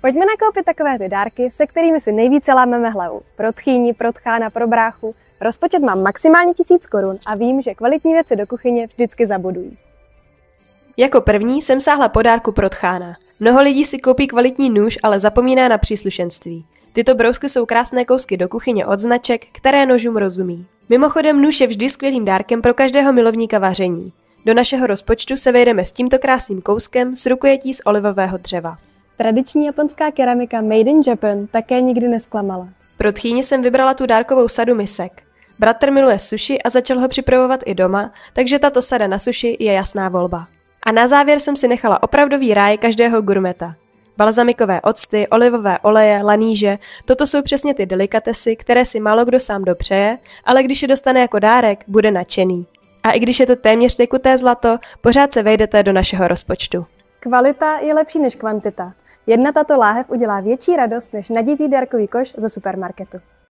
Pojďme nakoupit takové ty dárky, se kterými si nejvíce lámeme hlavu. Pro tchýni, pro tchána, pro bráchu. Rozpočet mám maximálně 1000 korun a vím, že kvalitní věci do kuchyně vždycky zabodují. Jako první jsem sáhla po dárku pro tchána. Mnoho lidí si koupí kvalitní nůž, ale zapomíná na příslušenství. Tyto brousky jsou krásné kousky do kuchyně od značek, které nožům rozumí. Mimochodem nůž je vždy skvělým dárkem pro každého milovníka vaření. Do našeho rozpočtu se vejdeme s tímto krásným kouskem z rukojetí z olivového dřeva. Tradiční japonská keramika Made in Japan také nikdy nesklamala. Pro tchýni jsem vybrala tu dárkovou sadu misek. Bratr miluje sushi a začal ho připravovat i doma, takže tato sada na sushi je jasná volba. A na závěr jsem si nechala opravdový ráj každého gurmeta. Balzamikové octy, olivové oleje, laníže, toto jsou přesně ty delikatesy, které si málo kdo sám dopřeje, ale když je dostane jako dárek, bude nadšený. A i když je to téměř tekuté zlato, pořád se vejdete do našeho rozpočtu. Kvalita je lepší než kvantita. Jedna tato láhev udělá větší radost než naditý dárkový koš ze supermarketu.